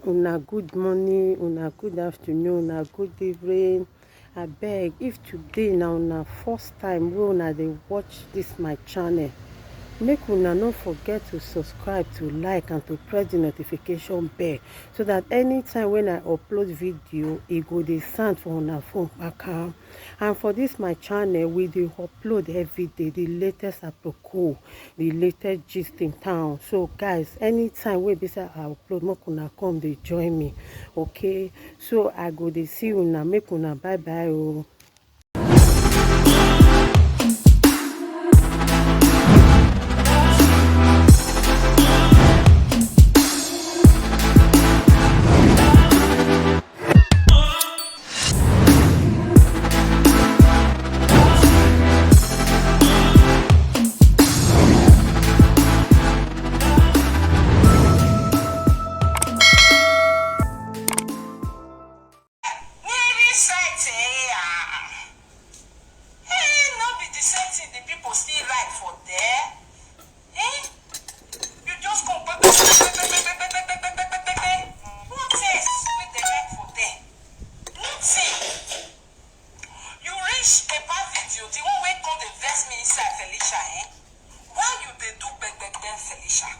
Una good morning, una good afternoon, una good evening. Abeg, if today na una first time wey una dey watch this my channel, make una no forget to subscribe, to like and to press the notification bell so that anytime when I upload video e go dey sound for una phone kpakam. And for this my channel, we dey upload everyday the latest aproko, the latest gist in town. So guys, anytime wey be say I upload, make una come dey join me, okay? So I go dey see una, make una bye bye oh.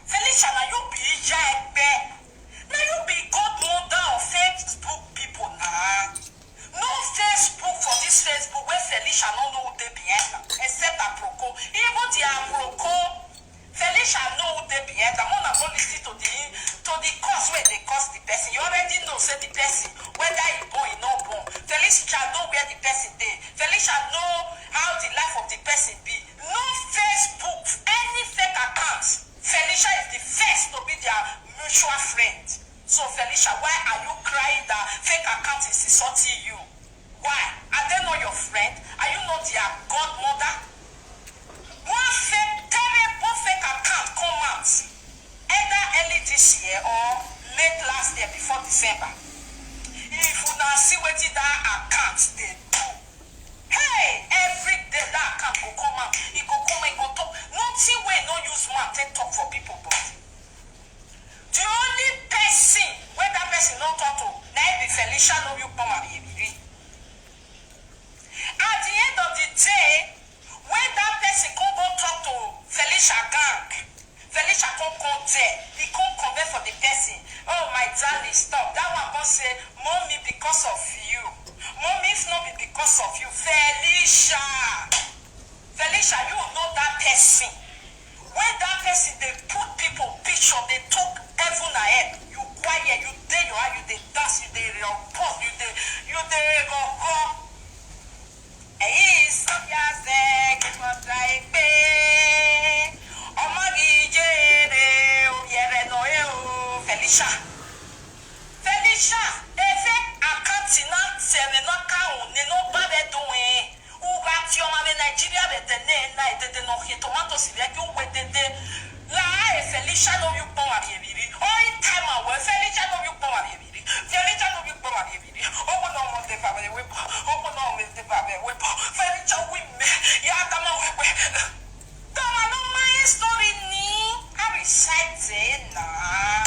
Felicia, now you be now you be godmother of Facebook people now. No Facebook for this Facebook where Felicia no know who they behind except Aproko. Even the Aproko, Felicia know who they behind. I'm gonna go listen to the cause where they cause the person. You already know say the person whether he born or not born. Felicia know where the person did. Felicia know how the life of the person be. No Facebook, any fake account. Felicia is the first to be their mutual friend. So Felicia, why are you crying that fake account is insulting you? Why? Are they not your friend? Are you not their godmother? One fake, terrible fake account come out either early this year or late last year before December. If you now see what that account they do, hey, every day that account will come out. It go come and go talk. Nothing way no use one take talk for people, but the only person where that person don't talk to, now be Felicia know you come and be. At the end of the day, when that person come go talk to Felicia gang, Felicia come there, he come there for the person. Oh my darling, stop. That one come say, mommy, because of you. Mommy, if not be because of you, Felicia. Felicia, you know that person. When that person, they put people picture, they talk heaven ahead. You quiet, you there, you they dance, you they report, you they go. Hey, Sophia said, it was like, Felicia. Felicia, if I can't not tell me no count, no bad doing. Who got your man in Nigeria with the name night, the no hit tomatoes, like you with the lie, Felicia, no you born at Yaviri. All time I was Felicia, no you born at Yaviri. Felicia, no you born at Yaviri. Open on the family whip, open on with the family whip. Felicia, win me. Yeah, come on, whip. Come on, my story, I recite it now.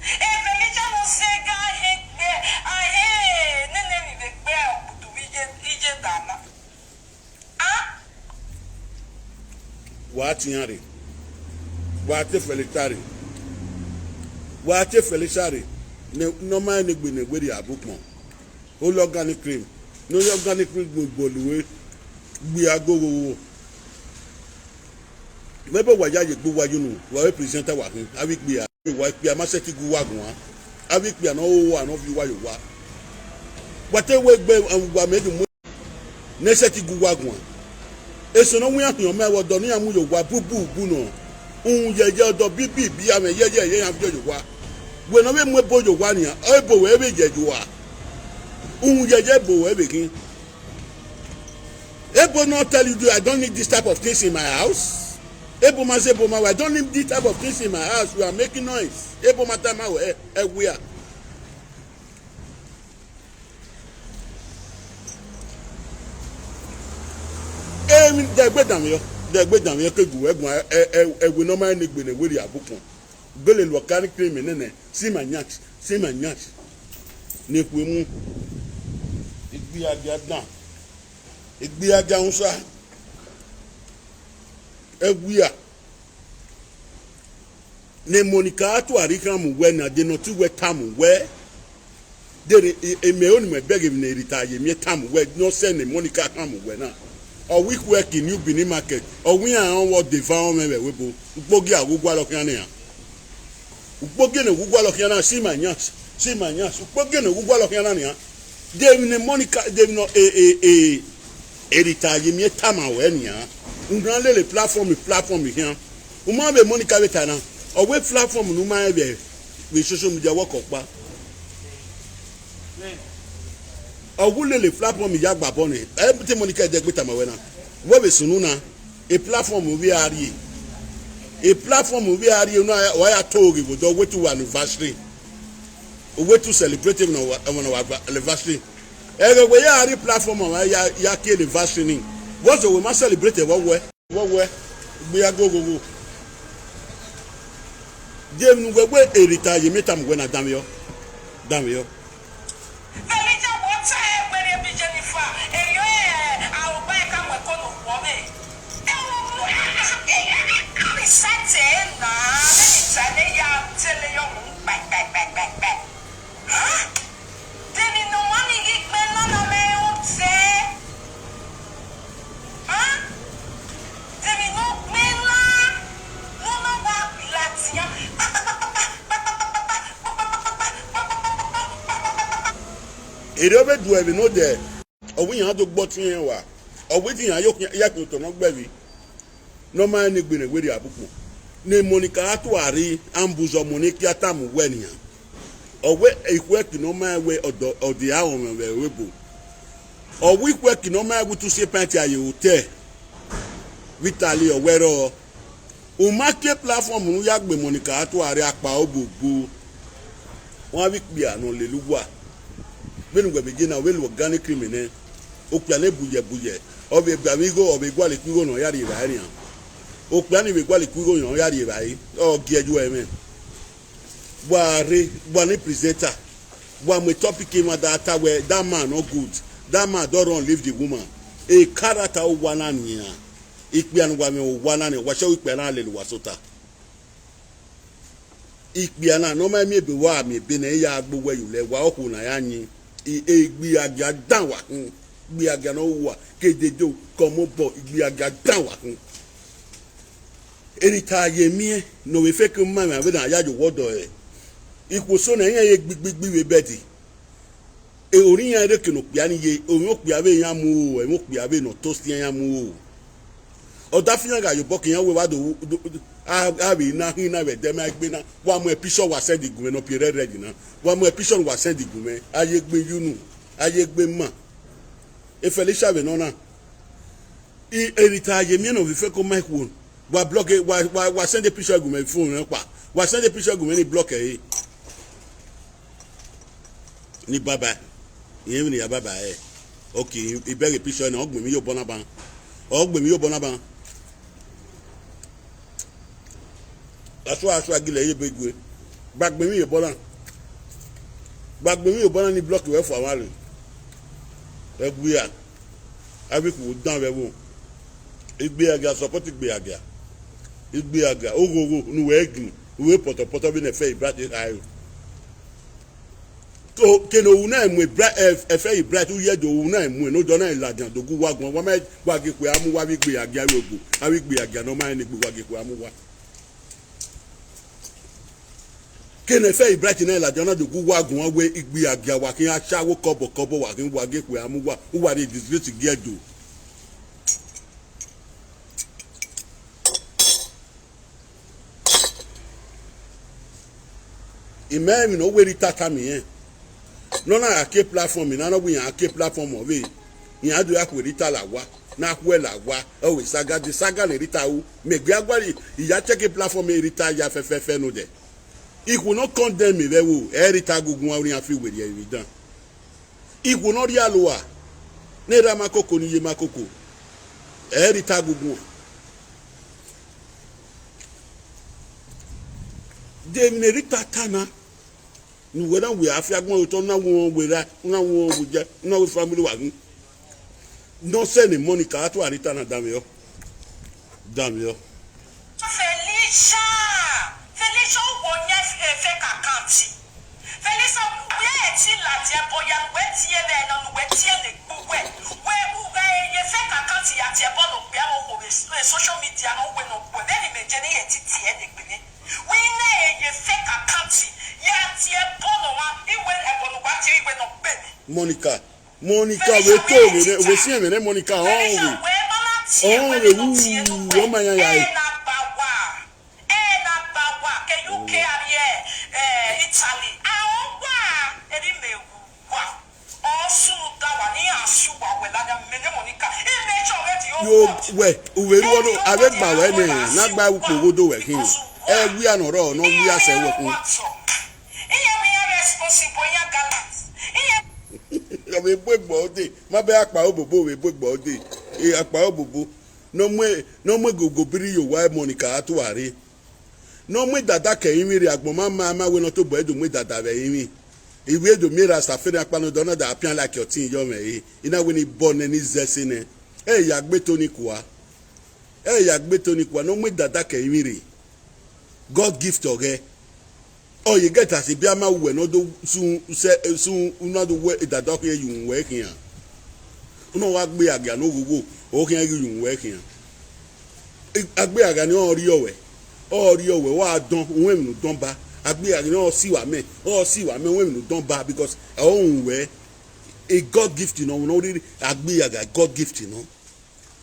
Felicia no say guy hate me. I hate nene the bell to ije dana. Ah? What yari? What Felicitari? What Felicitari? No man ni gbene gberi abukmo. All organic cream. No organic cream gboluwe. Gbe agowo. Mebe waja ye gbo waju nu. Wa presenter wa hin. Abi gbe wa pe amaseti gu wagun wa abi pe na o wa no fi wa yo wa wate we gbe wa meju mu ne seti gu wagun wa eso no wi ahan me wo do ni amu yo wa bubu bu no yeje odo bibi bi ame yeje yan fi yo wa we no we mu ebo yo wa ni e bo we be jeju wa yeje bo we be kin ebo no tell you I don't need this type of things in my house. Eboma say Eboma, I don't need this type of things in my house. We are making noise. Eboma time we are. The gbedam yo ke gu egun e we no ma ni gbe ne we ri abukun. Bele lokani crime nene si manyach ne kwemu igbi aga dan igbi aga unsa egwia ne Monica atu arika mu we na de no tu we tam we de me oni me beg me retire me tam we no say ne Monica tam we na or week work in New Benin market or we are what devour me we bo gbogi agugwa lo kan ya ugbogi ne gugwa lo kan na si manyas ugbogi ne gugwa lo kan na ya de ne Monica de no retire me tam we nia ungan le platform here o ma be Monica betana or we platform no ma be we social media work pa awule le platform ya gbabo ni everything Monica de gbe tama we na we be sunu na a platform we are no why I told you do we to anniversary we to celebrate on our anniversary we are platform ya ke anniversary ni what we must celebrate what we are go dem nu we erita ye metam we na damyo Erobe do we no there owi yan to gbo tin wa owi tin yan ya to no gbevi no ma ni gbere we abuku ne Monica atu ari ambuzo Monica atam we niyan owe ekwe ki no ma we odi awon we webo owi kwe ki no ma we to se party aye hotel vitali owero o market platform nu ya gbe Monica atu ari apa ogbogbo won wi pe anu le lugwa benu gbe begina we lo organic criminal o pe ale buye obe gbamigo obe gwale kwigo no yari ba ri an o pe ani be gwale kwigo no yari ba yi o geju eme wa ni presenter wa me topic ma that we that man no good that man don't run leave the woman a character o wana niya ipe anu wa me o wana ni wa se ipe na le wa sota ipe ana no ma mi be wa mi be na ya agbo we yule wa oku na ya yin igbi aga dan wa igbi aga no wa kededo komo bo igbi aga dan wa erita ye mi no we fake ma me na ya jo wodo e ikoso na yan ye gbigbi we bedi e ori yan re kinu pia ni ye o mo pia be yan mu o e mo pia be no toast yan mu o da fi yan ga yo bo ki yan we wa do a be na hin na we dem agbe na wa mo episode wa send igume no pere ready na wa mo episode wa send igume aye gbe yunu aye gbe ma e Felicia be no na e erita ye mi no we fake mic won wa block wa send episode igume phone pa wa send episode igume ni block e ni baba yen ni ya baba e okay e beg episode na ogbe mi yo bona ban aso agile ye begwe gbagbe mi yo bona ni block we for awale egwe ya abiku dan we wo igbe aga support igbe aga ogogo nu we egin we poto bi na fe ibrat ayo to keno una emu efe ibrat u ye do una emu no do na iladan dogu wagun wa me wage ku amu wa bi gbe aga rogo awi gbe aga no ma ni gbe wage ku amu wa kene fe ibrat na iladan na dogu wagun wa we igbe aga wa kin asawo kobo wa kin wage ku amu wa u wa dey disgrace get do imemi no we ritata mi yen no na ake platform na no we ake platform of e yan do ya ku rita la wa na ku la wa o we saga le rita u me gbe agbari iya check platform e rita ya fefe no de iku no condemn me wo e rita gugun wa orin afi we ye ri dan iku no ri aloa ne ra makoko ni ye makoko e rita gugun de mi rita tana ni we na we afia gbon to na won we ra na won we je na we family wa no send money ka to arita na damio Felicia wonya fake account Felicia we ti la je boya we ti e be na we ti e le gbo we ye fake account ya ti e bo no pe o social media no we no we be me je ni e ti ti e le gbe we na ye fake account ya ti e bo no wa iwe e bo no wa ti iwe no pe Monica we to we see me Monica oh my ya Italy yo we ru no abegba we ni na gba upogodo we kin e wi anoro no wi ase we kun we gbogbo de ma be apa obobo we gbogbo de e apa obobo no mwe gogo biri yo wa Monica atuare no mwe dada ke yimiri agbon ma we no to bo edo mwe dada be yimi iwe edo mira safere apano dona da apian like your tin yo me ina we ni born ni zesi ne ya gbe to ni kwa no mwe dada ke yimiri God gift oge oh you get as bia ma we no do su una do we dada ke yun we kian uno wa gbe aga no gugu o kian yun we kian agbe aga ni o ri owe wa don won mi don ba agbe aga ni o si wa me won mi don ba because ohun we a God gift no really agbe aga God gift no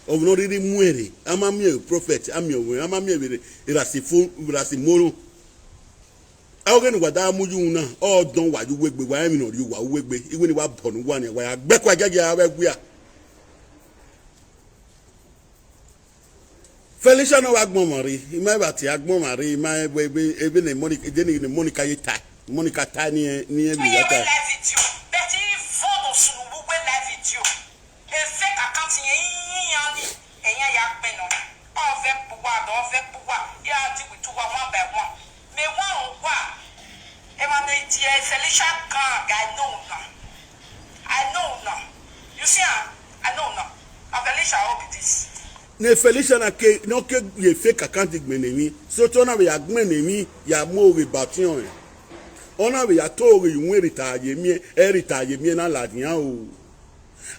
o no really muere ama mi prophet ami owe ama mi irasi moro awoge ni wada amuju na o don wa ju wegbe wa mi no ri wa wegbe iwe ni wa bonu wa ni wa gbe kwa jaje awegbe a Felicia no agbon mari ima ba ti agbon mari ima ebe ne Monica de ni Monica yeta Monica ta ni mi yata Felicia I know now. You see, I know now. Felicia, I hope it is. Ne Felicia na ke no ke ye fake account gbenemi so to na we ya gbenemi ya mo we bation ona we ya to we yun retire mi na ladian o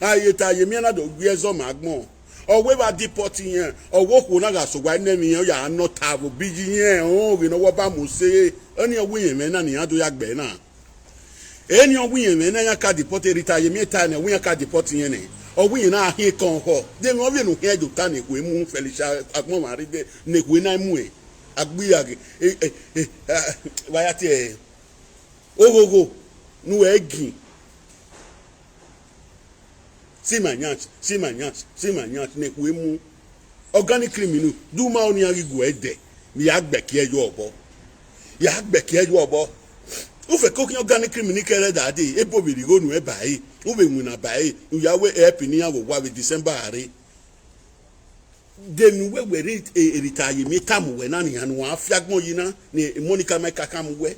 aye taye mi na do gbe zo magbon o we ba deport yen o wo ko na ga so gwa na mi yen ya no tabo biji yen o we no wo ba mo se oni o we yen me na ni ado ya gbe na eni o we yen me na ya ka deport retire mi ta na we ya ka deport yen ni owi na ahi kon ho de no bi no he do ta ne kwe mu Felicia agbon mari de ne kwe na mu e agbiyage wa ya ti ogogo nu egi simanyach ne kwe mu organic criminal du ma oni agigu ede mi agbeki ejo obo o fe ko kin organic criminal kere dade ebo biri go nu e bai o be mu na bai yawe help ni awo wa we December are de mi we retire mi tam we na ni anu afiagbon yi na ni Monica Mike kam we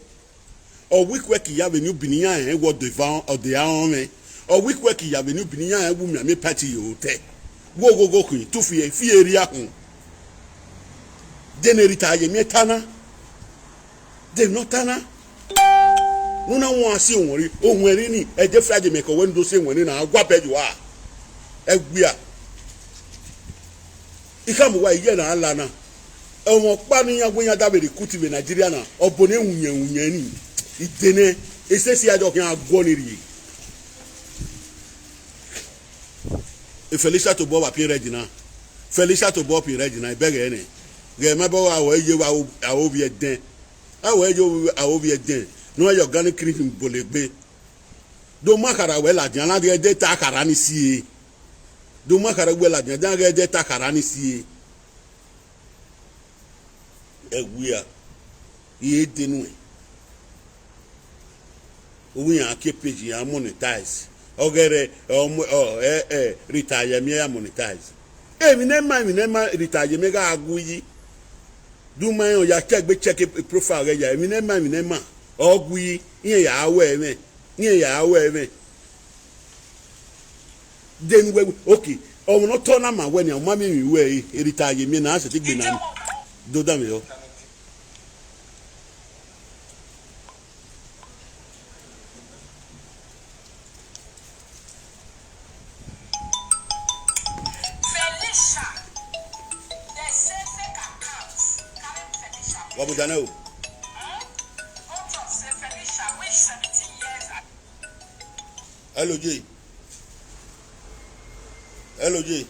o week work ya we nu biniya en wo devant o de an o week work ya we nu biniya en wu mi am party yo te wo go kun tu fi eri ahun de ne retire mi tana de no tana nuna won asi ohun eri ni eje fraje me ko wendo se won ni na agwa peju a egbia ikamu wa iye na ala na ewon pa ni yan gboyan dabere kutive Nigeria na obone hunyan ni idene esesi ajo kan agwo ni ri Felicia to bo wa pin ready na Felicia to bo pin ready na ibere ni ge ma bo awo eje wa awo bi eden awo bi eden no yo organic cream bolegbe do makara we la jan la de ta kara ni si do makara we la jan de ta kara ni si ewia ye denu owi an ke page ya monetize ogere retire mi ya monetize mi ne ma retire mi ga agu yi do my own ya check a profile ya mi nema ogwi yen ya awe me then we okay o no turn am when ya mama mi we erita ye mi na ase ti gbe na do da mi yo What I know? Hello G. Hello G.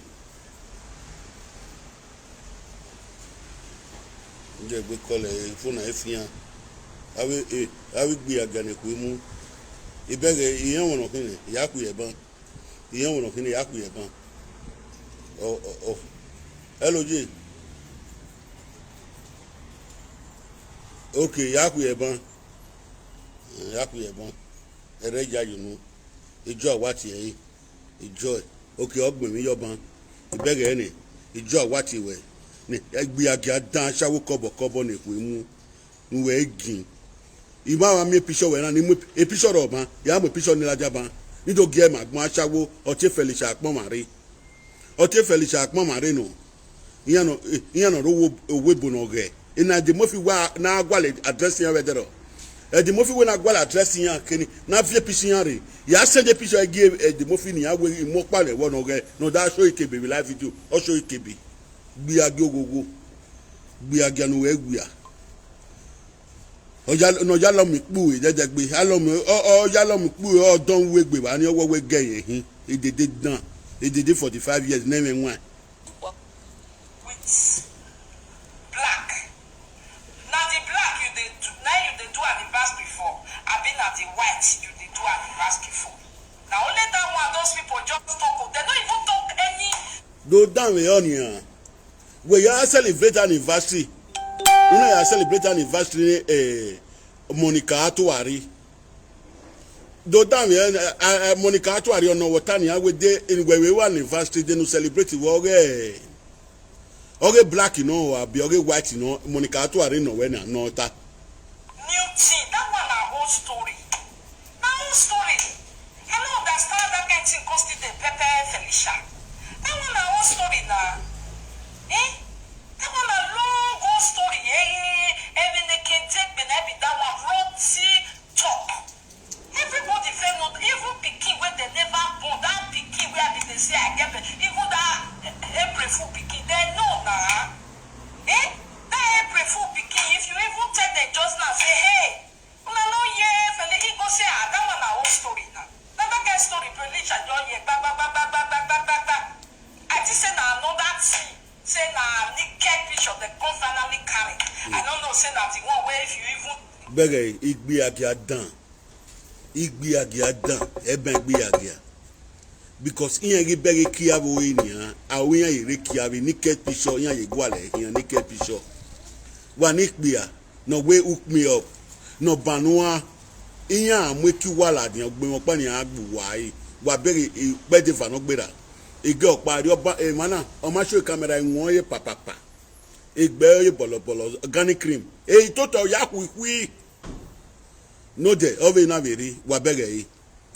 Nje gbe call phone na efian. Awi gbe agane ku mu. Ibere iyan won kini ya ku ye ban. Iyan won kini ya ku ye ban. Oh. Hello G. Okay, yaku yebon ereja yunu ijo awati yi ijo okay ogbin mi yoban ibere ni ijo awati we ni egbe agia dan sawo kobo ni ku mu nwe gin ima wa mi picture we na ni mu picture oban ya mo picture ni laja ban ni do ge magbon asawo ote Felicia apon mare no iyan no ro owe bonoge ina de mofi wa na agwale addressing ya wedero de mofi we na agwale addressing ya keni na vie pishin re ya send the picture give de mofi ni awe mo pale wo no ge no da show ikebe be live video o show ikebe gbi agi ogogo gbi agi anu we gbi a o ja no ja lo mi pu e jeje gbe alo mi o ja lo mi pu o don we gbe ba ni owo we ge yin edede dan edede 45 years na me nwa do down we on here we are celebrate anniversary una ya celebrate anniversary Monica Atuari do down we Monica Atuari on water ni we dey in we one anniversary dey no celebrate we oge black you know abi oge white you know Monica Atuari no we na no ta new thing that one na whole story I don't understand that kind of thing costed the Pepe Felicia. That one a whole story now. That one a long whole story. Even they can take that one roti talk. Everybody feel not even picking when they never born. That picking where they say I get even that April Fool picking they know now. That April Fool picking if you even take the just now say hey, no yeah, fella he go say that one a whole story now. Story Felicia don ye ba. I just say na another thing. Say na naked picture the gun finally carry. I don't know say that the one where if you even bege igbe agia dan eben igbe agia because iyan ge bege kiabo we ni awo yan ire kiabe naked picture yan ye gwale yan naked picture wa ni gbia no we hook me up no banua iyan amweki wala di ogbe won pa ni agbu wa yi wa bere pede fa no gbera ige opari oba mana o ma show camera won ye papapa egbe ye bolobolo organic cream to to ya kwikwi no de ove na veri wa bere yi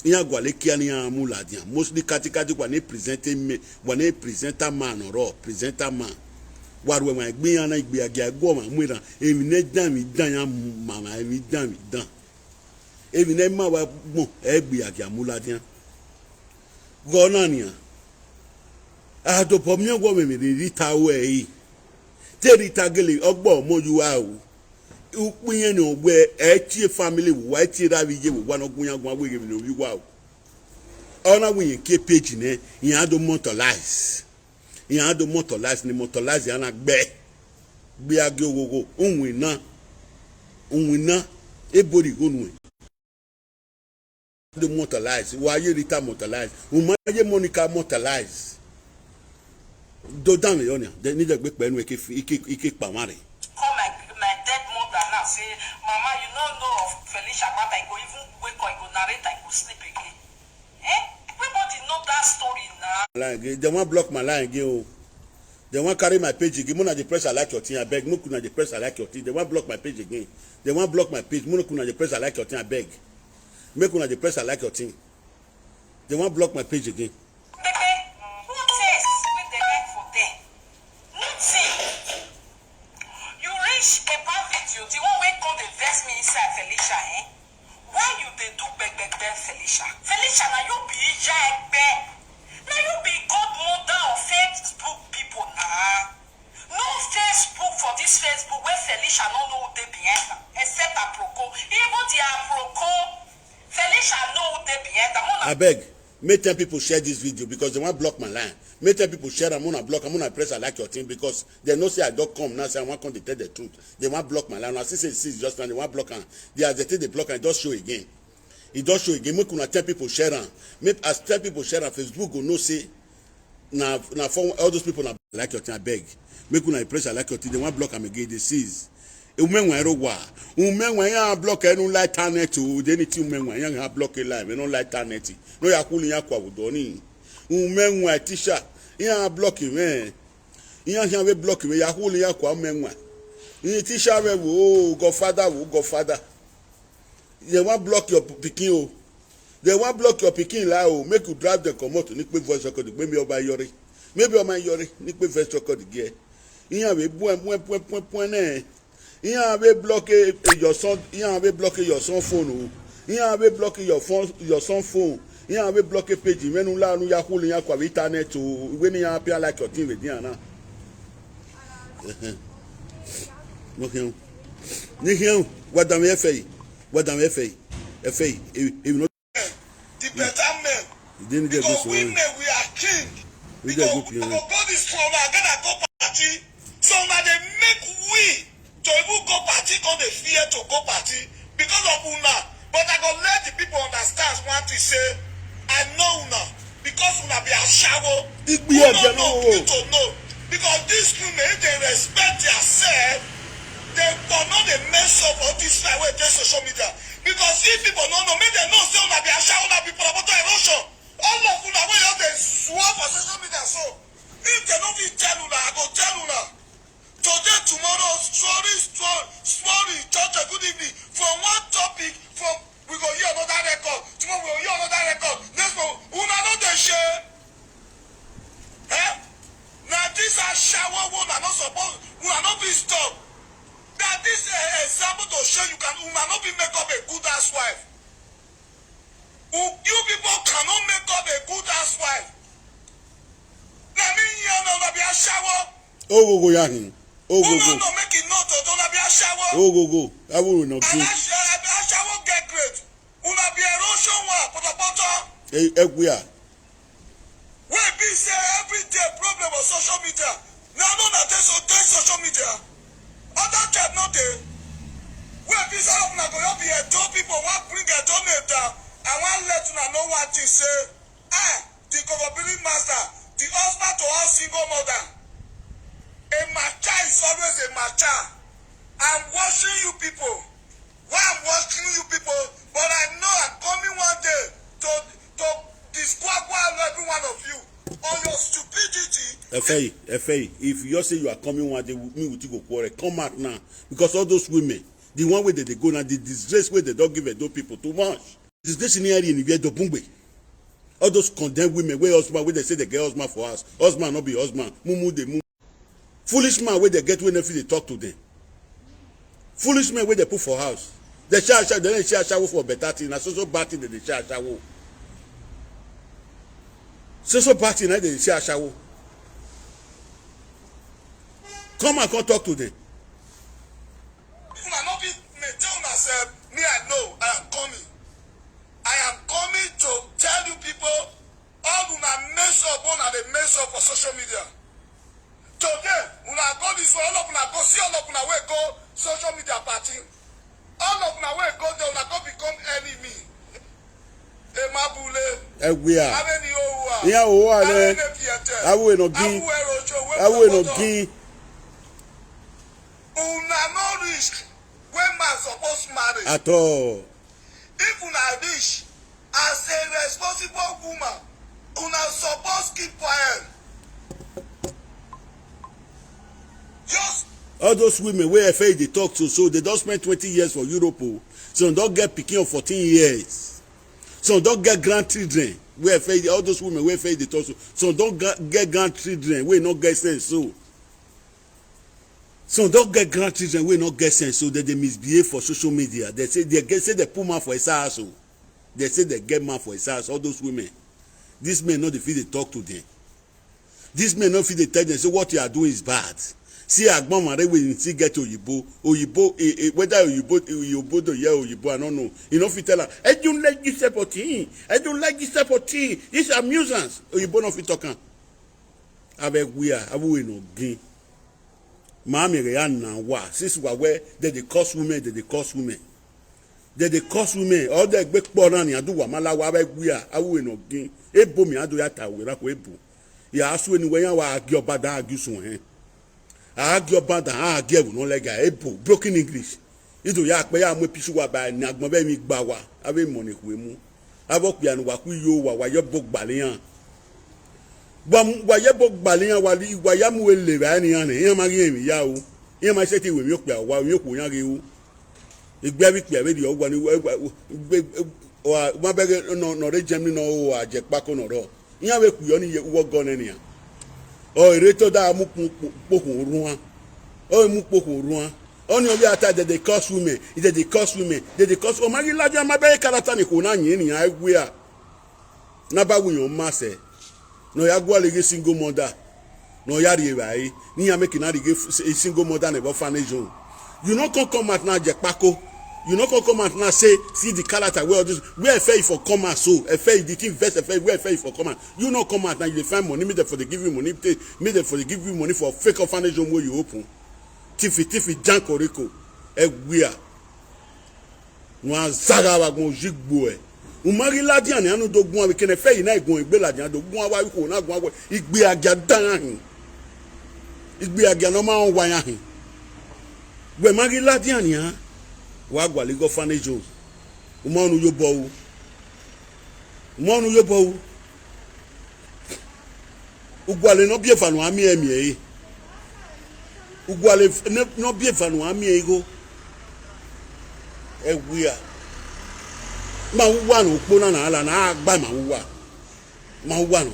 iyan gwale kia ni amula di mostly katikati kwa ni presenter man ro presenter man waru ma gbe yan na igbe agi agbo ma muira emi ne dan ya mama emi dan evi na ma wa gbon egbe agi amuladian gona ni a to po mi ogbo me ri ta we yi te ri ta gele ogbo moju wa o upin ni ogbe tie family wa tie ravije wa no gun yagun agbe mi no wi wa o ona wi ke page ne yan do motorize ni motorize ana gbe agi ogogo unwin na ebori gonwe the motorize why you rita motorize umaye Monica motorize do down le onia de ni de gbe penu ike pa mare call my dead mother now say mama you no know of Felicia but I go even wake up I go narrate I go sleep again everybody know that story now like they want block my line again They want carry my page again. Muna the press I like your thing, I beg. Muna the press I like your thing. They want block my page again. They want block my page. Muna the press I like your thing, I beg. Make una the press I like your thing. They want block my page again. You reach about video, the one wey come dey vex me inside Felicia, eh? Why you dey do beg Felicia? Felicia, na you be Ija Egbe. Na you be godmother of Facebook people na. No Facebook for this Facebook where Felicia no know who dey behind am, except Aproko. Even the Aproko, Felicia know who dey behind am. I beg, make 10 people share this video because they want block my line. Make 10 people share. I'm gonna block. I'm gonna press I like your thing because they know say I don't come now. Say I want to tell the truth. They want block my line. I see just now. They want block and they thing they block and it does show again. It does show again. Make una 10 people share am. Make as 10 people share am. Facebook go no say now for all those people na like your thing. I beg. Make una press I like your thing. They want block am again. They seize. Umenwa erowa. Umenwa ya block enu like internet o. They need to umenwa ya block a line. We don't like internet. No ya kuli ya kwa udoni. Umenwa tisha. Ya block him. Ya we block him. Ya kuli ya kwa umenwa. Ni tisha we wo Godfather. They want block your pikin o. They want block your pikin la o. Make you drive them come out. Nipe voice record. Maybe oba yori. Maybe oba yori. Nipe voice record ge. Ya we point ne. You be blocking your son. You be blocking your son phone. You be blocking your son phone. You be blocking page. When you learn, you hold your internet to when you appear like your team with you now. Okay. Nihiu, what am I FA? What am I FA? FA. Even not the better men. You didn't get because this we one. men we are king. We Because get good. God is from our gonna go party. So now they make we to even go party because they fear to go party because of una. But I go let the people understand one thing say, I know una because una be a shower. Igbiye Una know no. you to know because these women if they respect themselves, they for not they mess up on this line where they social media. Because if people don't know, maybe they know say una be a shower, una people about erosion. All of una wey just dey swear for social media so. If they don't fit tell una, I go tell una. Today, tomorrow, sorry, church, good evening. From one topic, we go hear another record. Tomorrow we go hear another record. Next one, una no dey share. Now this a shower one, I not suppose, una no be stop. That this example to show you can, una no be make up a good housewife. You people cannot make up a good housewife. Let me hear no be a shower. Oh go yahin. Oh go. No make it not to don't be a shower. Oh go. I will not And do. a shower get great. Una be erosion one, pota. We are. We be say every day problem on social media. Now no na take social media. Other time not dey. We be say una go help here two people want bring a donate. I want let una know what thing say. The government master, the husband to all single mother. A macha is always a macha. I'm watching you people. Why I'm watching you people? But I know I'm coming one day to disqualify every one of you on your stupidity. FA, if you say you are coming one day, me with you go quarrel. Come out now. Because all those women, the one way that they go now, the disgrace way they don't give it those people too much. Disgrace in the area in the Bungwe. All those condemned women, where husband, where they say they get husband for us. Husband not be husband. Mumu they move. Foolish man where they get when they talk to them. Foolish men where they put for house. They share, they don't share for better thing. And so bad thing that they share. So bad thing that they share. Come and come talk to them. If I not be tell myself, me I know I am coming. I am coming to tell you people all una mess up, una they mess up for social media. Today, una go this way, all of una go see all of una way go social media party. All of una way go there, una go become enemy. Emabule. We are. Abeni owa. Yeah, owa le. Awu no gi. Awu no gi. Una no reach when man supposed marry. At all. If una reach as a responsible woman, una suppose keep quiet. All those women where FA they talk to, so they don't spend 20 years for Europe. Oh. So don't get picking of 14 years. So don't get grandchildren where FA, all those women where FA they talk to. So don't get grandchildren where not get sense. So don't get grandchildren where not get sense. So that they misbehave for social media. They say they put man for his ass. They say they get man for his ass. All those women. These men not the feel they talk to them. These men not feel they tell them, so what you are doing is bad. See Agbon Mare when see get Oyibo, whether Oyibo do yeah Oyibo, I don't know. You know if you tell her, I don't like this type of thing. I don't like this type of thing. This amusance. Oyibo not fit talking. Avec we are, abu no gain. Mami reyan na wa. Since we are where they curse women, they curse women. They curse women. All the big born and do wa malawa avec we are, abu no gain. Ebo mi ado ya ta we ra ko ebo. Ya asu anyway yan wa agi oba da agi sun hen. Argue about argue no lega ebo broken English. Ido ya pe ya mo pisu wa ba ni agbon be mi gba wa ave money ku emu. Abo pe anu wa ku yo wa yo bo gbaleyan. Wa ye bo gbaleyan wa ya mu ele ba ni yan yan ma ri emi ya o. Yan ma se ti we mi o pe wa mi o ko yan re o. Igbe bi pe di o wa ni wa be no re jemi no o ajepa ko no ro. Yan we ku yo ni wo gan ni yan. Oh, Reto da mu pokun ruan. Oh, mu pokun ruan. Only obi ata they curse women. They curse women. They curse. Oh, magi laja ma be character ni ko na yin ni agwe a. Na ba wu yon ma se. No ya gwa lege single mother. No ya ri bai. Ni ya make na lege single mother ne bo fanajon. You no come at na je pako. You no come out now say see the character where this where fair for come out so a fair the thing verse fair where fair for come out. You no come out now you find money made for the give you money made for the give you money for fake orphanage where you open. Tiffy janko rico e wia. Nwa zaga wa gon jigbo e. Umari ladian ni anu dogun abi kene fair na igun igbe ladian dogun wa ko na gun igbe aga dan hin. Igbe aga no ma won wa yan hin. We mari ladian ni han wa gwa ligo fanajo umonu yo bo ugwale no bie fanu ami emi e ugwale no bie fanu ami ego ewia ma wuwa no pona na ala na agba ma wuwa no agba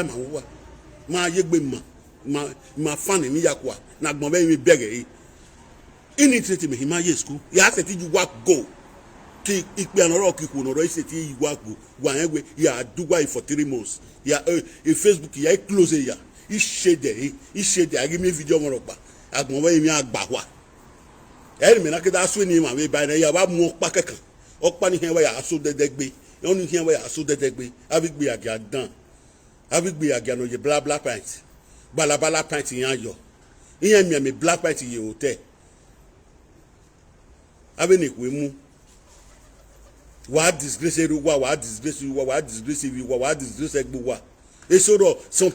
ma wuwa ma yegbe ma fani ni yakwa na gbon be mi bege yi initiate me hima ye school ya se ti ju wa go ki ipe anoro ki ku no ro ise ti wa go wa enwe ya dugwa for 3 months ya Facebook ya close ya ishede agi me video mo ro pa agbon we mi agba wa eri me na ke da so ni ma we ba na ya ba mu pa kekan opa ni hen we ya so dedegbe onu hen we ya so dedegbe abigbe aga dan abigbe aga no ye bla bla pint balabala pint yan yo iyan mi black pint ye hotel abeni kwemu wa disgrace ruwa wa disgrace egbo wa esoro some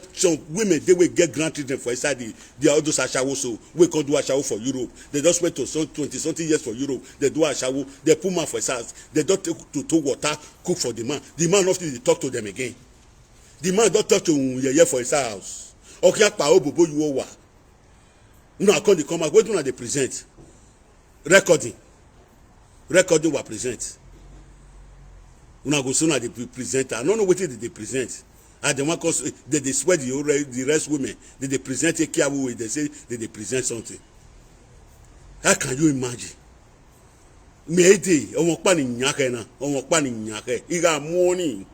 women they will get grandchildren for inside the all those ashawo so we can do ashawo for Europe they just went to 20 something years for Europe they do ashawo they put man for his house they don't take to water cook for the man not to talk to them again the man don't talk to yeye for his house okay pa obobo you wa no come out wetin una dey present recording were present una go so na dey present I no know wetin they present and dem wan cause they swear the rest women they present a care way they say they present something how can you imagine me dey omo pa ni nyake iga money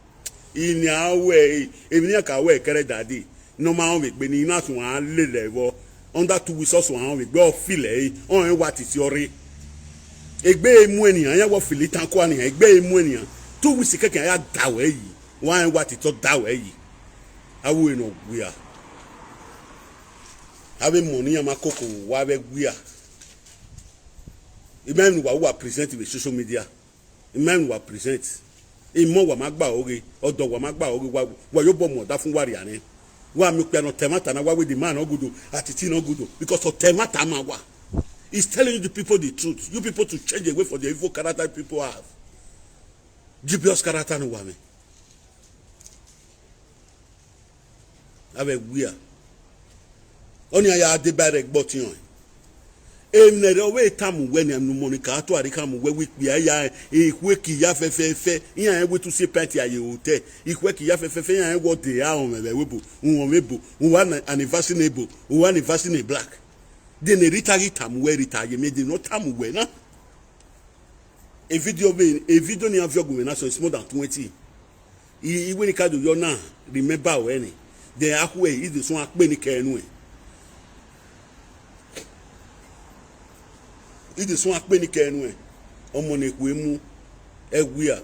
ini awe ebi ni ka we kere dadi no ma on we pe ni na tun an le lewo under 2 weeks also an we gbe o file on wa ti ore egbe emu eniyan yan wo fili tan ko aniyan egbe emu eniyan 2 weeks keke ya dawe yi wan wa ti to dawe yi awu eno gua ave money ya makoko wa be gua imam wa present with social media imam wa present imo wa magba oge odo wa magba oge wa yo bo mo da fun wari ani wa mi pe no temata na wa we the man ogudo atiti no gudo because of temata ma wa. He's telling you the people the truth. You people to change away from the evil character people have. Dubious character no wame. Have a weird. Oni aya de bare gbotion. Emnere owe tamu we ni Monica ato arika mu we week bia ya ikweki ya fefefe yan we to see party aye hotel ikweki ya fefefe yan wo de ya o mebe webo won mebo won anniversary nebo won anniversary black de ne ritagi tamu we ritage me de no tamu we na a video ni aviogu na so it's more than 20 I we ni ka do yo na remember when de akwe is the so akpe ni ka enu It is one penny can Omonic Wimu Eguia.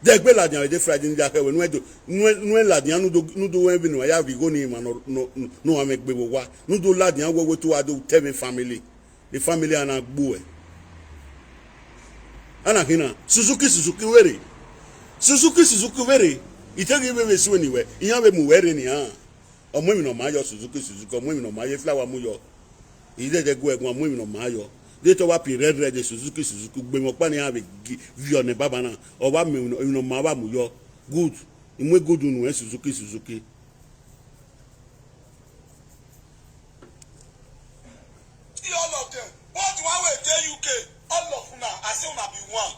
The Belladian, the Friday in the when we do no Ladian, no do even I have go name and no I make Bewa, no do Ladian go to Adu Tevin family, the family and a boy. Anahina, Suzuki very. Suzuki very. It tell you very soon anyway. You have a muere ni ah. Or women on my Suzuki, or women on my flower muyo. Ide de go egwan mu no mayo de to wa pi red Suzuki gbe mo pa ni have view ne baba na o wa me no ma ba mu yo good imwe good nu Suzuki all of them both one way dey UK all of una I say una be one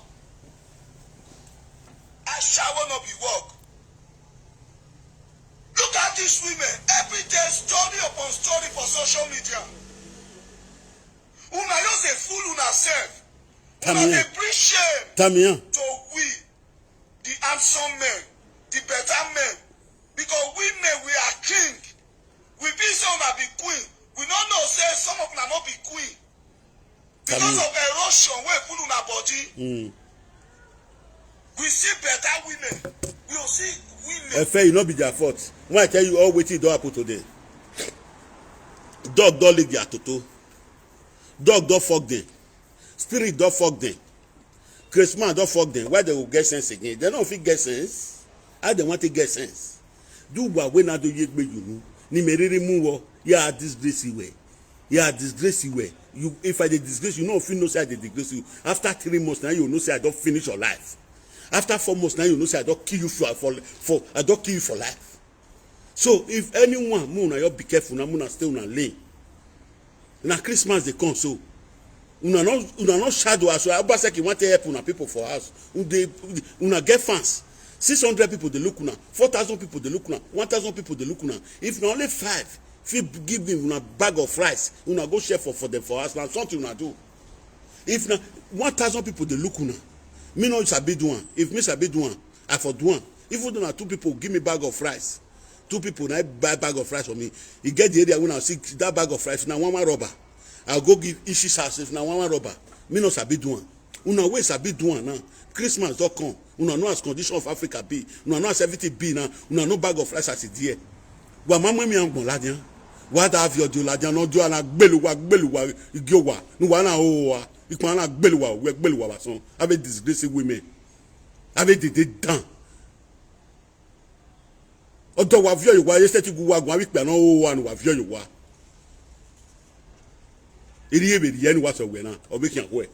I shall not be work. Look at these women every day story upon story for social media. Una use a fool una self. Una dey bring shame to we, the handsome men, the better men. Because we men, we are king. We be say una be queen. We don't know say some of una not be queen. Because of erosion wey full una body. We see better women. We will see women. Efe, you no be their fault. When I tell you all wetin don happen today. Dog don lick their toto. Dog don't fuck them. Spirit don't fuck them. Christmas don't fuck them. Why they will get sense again? They don't fit get sense. How they want to get sense? Do what when I do you know. Ni meriri muwo. Yeah, disgrace you way. Yeah, disgrace you way. You if I disgrace you, no feel no say I disgrace you. After 3 months now you know say I don't finish your life. After 4 months now you know say I don't kill you for I don't kill you for life. So if anyone muna you be careful na muna stay on lane. Na Christmas they come so una not shadow as well. Abaseki want to help una people for us. Una get fans. 600 people they look una, 4,000 people they look una, 1,000 people they look una. If na only 5, if give them una bag of rice, una go share for them for us. Now something una do. If na 1,000 people they look una, me no sabi do one. If me sabi do one, I for do one. If we do na 2 people give me bag of rice. 2 people now buy bag of rice for me. You get the area when I see that bag of rice. Now one rubber. I'll go give Ishi's house if now one rubber. Me no sabi do one. Una way sabi do one now. Christmas don't come. Una know as condition of Africa be. Una know as everything be now. Una know bag of rice as it there. Wa mama mi angbon ladian. Wa da have your do ladian no do ana gbeluwa igiowa. Nu wa na o wa. Ipa na gbeluwa wa son. Have disgrace women. Have they done. Odo wa vio yowa yeseti gu wa gun wi pe na o wa no wa vio yowa iri ebe di eni wa so we na obi kian ho e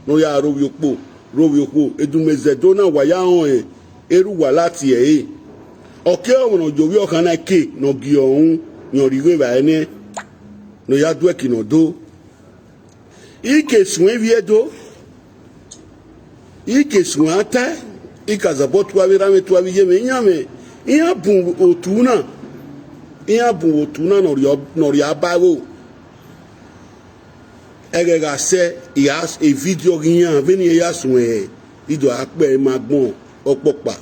no ya ro wi opo edumeze do na wa ya hon eru wa lati e oke omo jo wi okan na ke no gi ohun yan ri we ba eni no ya do e ki no do ike sun eviedo ike sun ata ikazabo tuwa wi rame tuwa wi yeme nyame iya bu otuna nori abawo egega se iya e video giyan veni ya sun e ido ape magbon opopa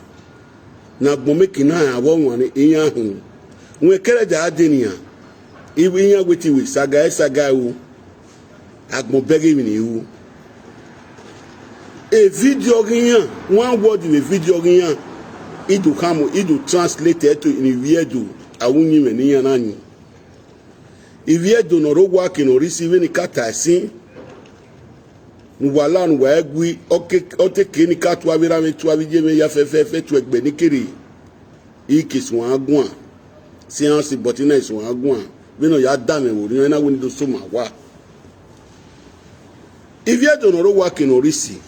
na gbon mekina awo won ni iya hun won kereja adeniyan iwe iya weti we saga o agbon bege mi ni wu e video giyan one word we video giyan idu kamo idu translate to in viedo awunyi me niyan nani iviedo no rogwa ke no receive ni kata sin nuwala nu wa egui ote ke ni katu avira me tu avije me ya fefe tu egbe ni kiri ikisun agun science botina isun agun bi no ya da me wo ri na woni do so ma wa iviedo no rogwa ke no receive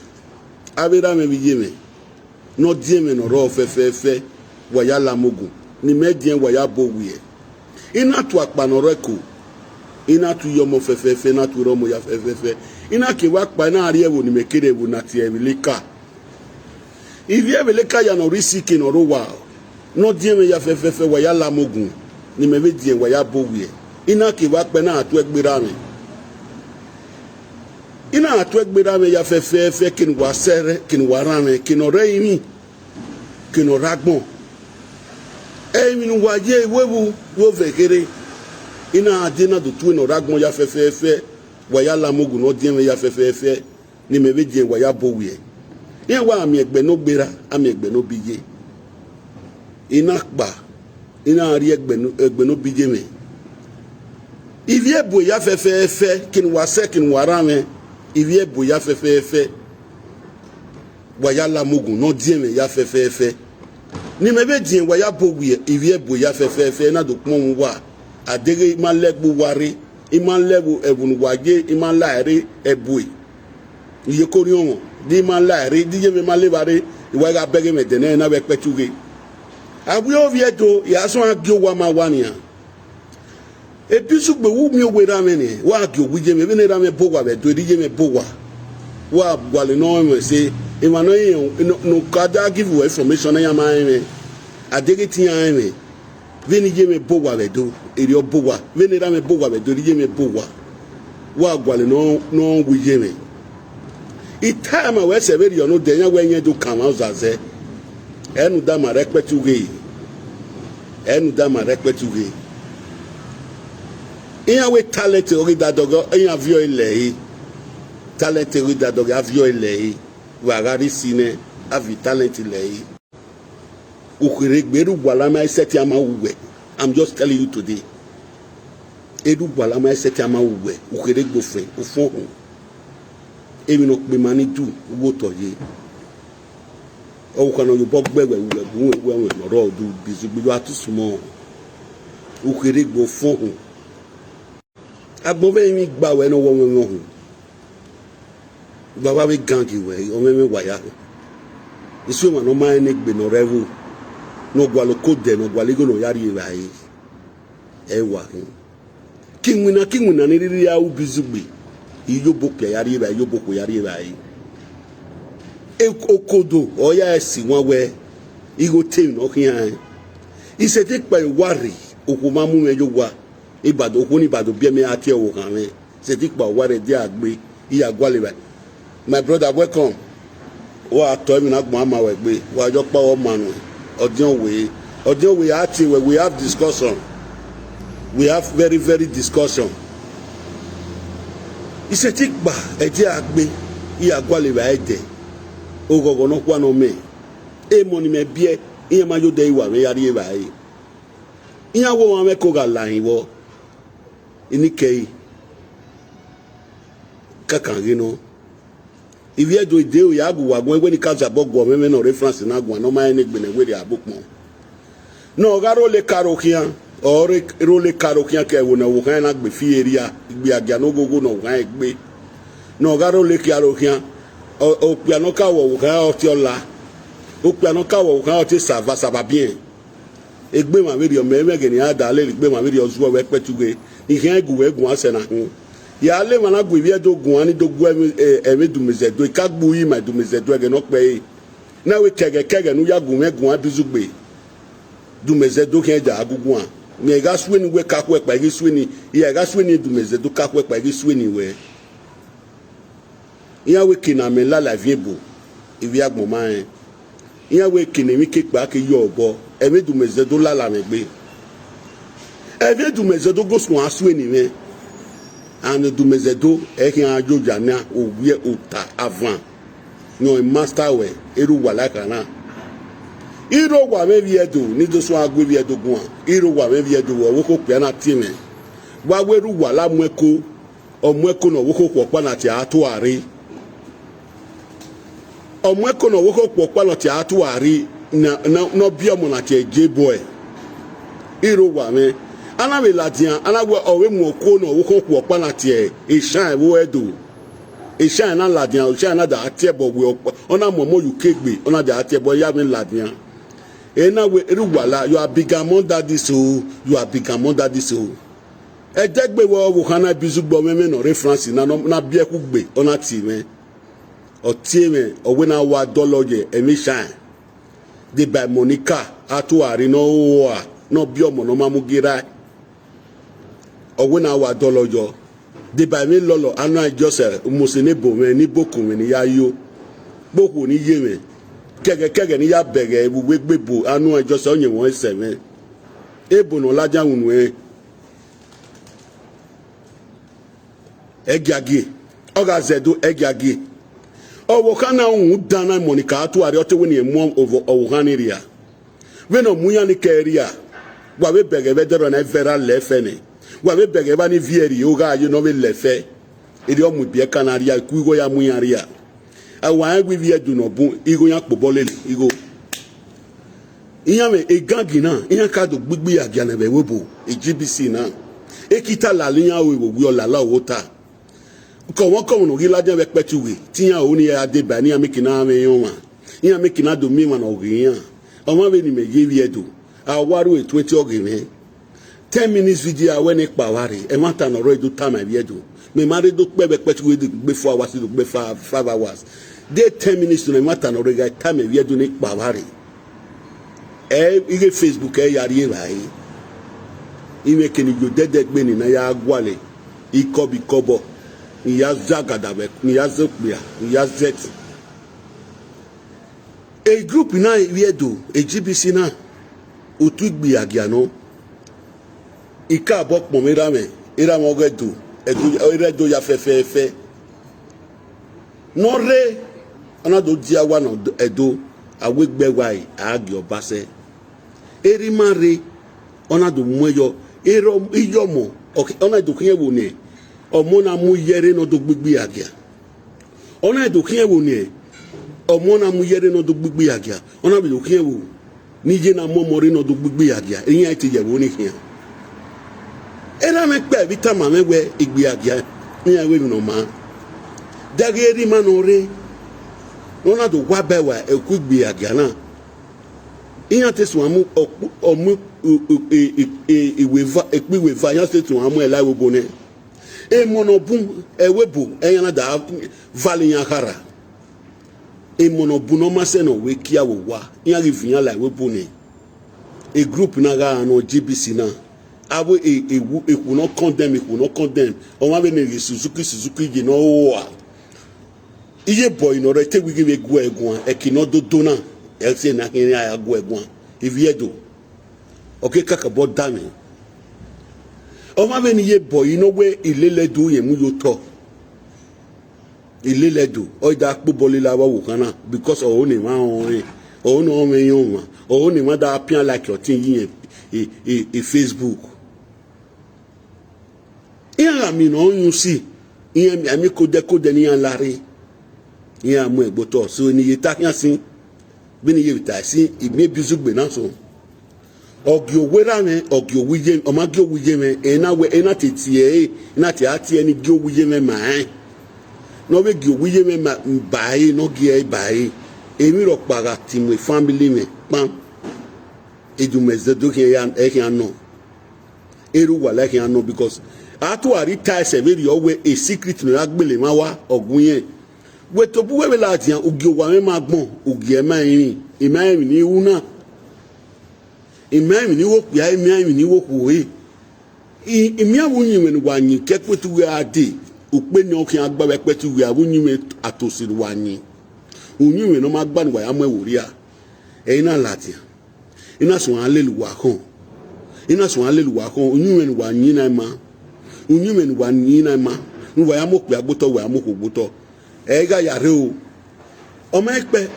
avira me bije me no die me no ro fefe waya lamogun ni medien waya bowie ina tu akpanoreko ina tu yomo fefefe na tu romo ya fefefe ina ke wa kpa na ari ewo ni mekere ewo na ti evileka ivi evileka ya no risiki no rowa no dieme ya fefefe wa ya lamogun ni mebe die wa ya bowie ina ke wa kpa na atu egbera mi ina atu egbera mi ya fefefe kin wa sere kin wa rame kin ore imi kin oragbon wa ye wewu wo vekere ina adina do tu no ragbon ya fefefe wa ya lamogun no dieme ya fefefe ni mebe die wa ya bowie yen wa ami egbe no gbera ami egbe no biye ina pa ina ari egbe no biye me ivie bo ya fefefe kin wa se kin wa rame ivie bo ya fefefe wa ya lamogun no dieme ya fefefe ni mebe die wa ya bowie ivie bo ya fefefe na do pon wa adege ma legbu wari iman lebu ebun waje iman laire ebui iye kori won di man laire di je me ma lebare iwa ga bege me dene na be petuge abu yo vie do ya so agio wa ma wania e bisu gbe wu mi ogbe me ni wa agio wije me be ne rame bogwa be do di je me bogwa wa gwale no me se imano yin no kada give you information na ya ma me adege ti ya me veni je me bogwa be do eri obogwa veni rame bogwa be do di je me bogwa wa gwale no wije me itama we se be no de nya we yen do kan wa zaze enu da ma repetuge iya we talent ori da dogo iya vio ile yi talent ori da dogo avio ile yi wa gari sine avi talent ile yi ukere gberu gwala ma seti ama uwe. I'm just telling you today edu gwala ma seti ama uwe ukere gbofe ofo emi no pe mani du wo to ye o kan yo bo gbegbe we no ro du bizigbo atu sumo ukere gbofo agbobe mi gba we no wo won baba we gangi we o me waya isu ma no ma ni gbe no revu no gwalo kode no gwaligo no yari rai ewa kinwina ni riri ya ubizugbe iyoboku yari rai yoboku yari rai okodo oya esi won we igo team no kian ise te pa wari okuma mu mejo wa ibado okuni ibado bi me ati ewo kan me se ti pa wari di agbe iya gwale rai my brother welcome wa to mi na gbon ama we gbe wa jo pa o manu Odion we ati we have discussion. We have very discussion. Ise tikba eje agbe iya gwale ba ede. Ogogo no kwa no me. E mo ni me bie iya ma yo de iwa me yari ba yi. Iya wo wa me ko ga lan wo. Ini kei. Kakan gino. If you do deal yagu wagwe when it comes about government or reference na gwa no ma enegbe na we abukmo no garo le karokian or role karokian ke wo na wo kan na gbe fi area igbe agia no gogo no kan egbe no garo le karokian o piano ka wo kan o ti ola o piano ka wo kan o ti sava bien egbe ma we ri o me mege ni ada le egbe ma we ri o zuwa we petuge ihe egu we gun ase na hu ya le mana gwe bi edogun ani dogun eme dumezedo ikagbu yi ma dumezedo ege no pe na we kege nu ya gun egun abizugbe dumezedo ke ja agugun a me ga suwe ni we kakwe pa gi suwe ni ya ga suwe ni dumezedo kakwe pa gi suwe ni we ya we kina me la viebo ibi agbon ma en ya we kina mi ke pa ke yo obo eme dumezedo la me gbe eme dumezedo go sun asuwe ni me and do mezedo ekin ajo jana owie ota avant no master we eru wala kana iro wa me viedo ni do so agwe viedo gun iro wa me viedo wo ko pe na time wa weru wala mweko omweko no wo ko po na ti ato are omweko no wo ko po na ti ato are na no bi omo na ti je boy iro wa me ana we ladian ana we owe mu oko no wo ko ku opa na tie e shine wo edo e shine na ladian o shine na da atie bo we ona momo yu kegbe ona da atie bo ya me ladian ena we eruwala you are big among that this you are big among that this ejegbe wo hana bizugbo meme no reference na bia ku gbe ona ti me o tie me o we na wa doloje emi shine de by Monica atu ari no wa no bi omo no mamugira o we na wa dolojo de by me lolo anu ajose musene bo me ni boku me ni yayo boku ni yeme kege ni ya bege ebuwe gbebo anu ajose onye won ese me ebo no laja unwe egiagi oga zedo egiagi owo kana un dana Monica atu ari ote weni emu owo haniria we no muya ni keria wa we bege be dero na vera lefene wa we bege ba ni vieri oga ayo no we lefe iri omu bie kanaria ku igo ya muya ria awa we vie du no bu igo ya pobolele igo iyame egangi na iya ka do gbigbi ya gya na be webo GBC na ekita la liya we wo la la wota ko won ko no gila je be petuwe tiyan o ni ya de ba ni amikina me yoma iya amikina do mi man ogiyan o ma be ni me ye wie do awaru e 20 ogime 10 minutes video when e pa ware e ma ta no ro do time wie do me ma re do pe be petuwe do gbe 4 hours do gbe 5 hours de 10 minutes no ma ta no ro ga time wie do ni pa ware ige Facebook yari bai ime keni go dede gbe ni na ya gwale ikobi kobo ni ya zagada be ni ya zokbia ni ya zet a group na wiedo a GBC na otu gbi agiano ika abo pomera me era mo gedo edo ya fefe no re ana do dia wa no edo awegbe wai agi obase erimare ona do moyo ero iyomo okay ona do kin ewo ni omo na mu yere no do gbigbi agia ona do kin ewo ni omo na mu yere no do gbigbi agia ona be do kin ewo ni je na momori no do gbigbi agia eyin ti yewo ni kian era me pe vita ma mewe igbi agia ni awe mi no ma dage eri ma no re ona do wa bewa eku igbi agia na iya te so amu omu iweva ekpiweva ya se to amu ela wobo ne e monobun ewebo eyana da vali ya hara e monobun no ma se no we kia wo wa iya rivian la wobo ne a group na ga no GBC na abo e will not condemn o ma be ne Suzuki je no wa iye boy no re te we give egu egun e kino dodo na e se na kin ya egu egun iviedo okay kaka bo dami o ma be ni ye boy no we ileledu ye mu yo to ileledu o da po bolila wa wo kana because o ni ma o no me yon wa o ni ma da pian like your thing yin e Facebook iya mi no yun si iya mi ami ko de ni yan lare iya mu egboto so ni ye ta yan sin bi ni ye ta sin ime bizugbe na so ogi owera me ogi owije o ma gi owije me ena tetie na ti ati eni gi owije me ma no be gi owije me ma bai no gi e bai emi ro paga ti mo family me pam edu mezedo ki yan e ki no eru wa like yan no because atu ari ta se very owe a secret no agbele ma wa ogun yen we to bu we la ti yan ogi owa me ma gbon ogi e ma yin imam ni una imam ni wo ya imam ni wo ku we imi awunyin we wa yin ke petu we ade ope ni okin agba we petu we awunyin we atosiri wa yin onyin we no ma gba ni wa ya mo ewori a e ina lati ina so aleluwa kan onyin we ni wa yin na ma onyin we ni wa yin na ma ni wa ya mo pe agboto wa mo ko gboto e ga yare o ma pe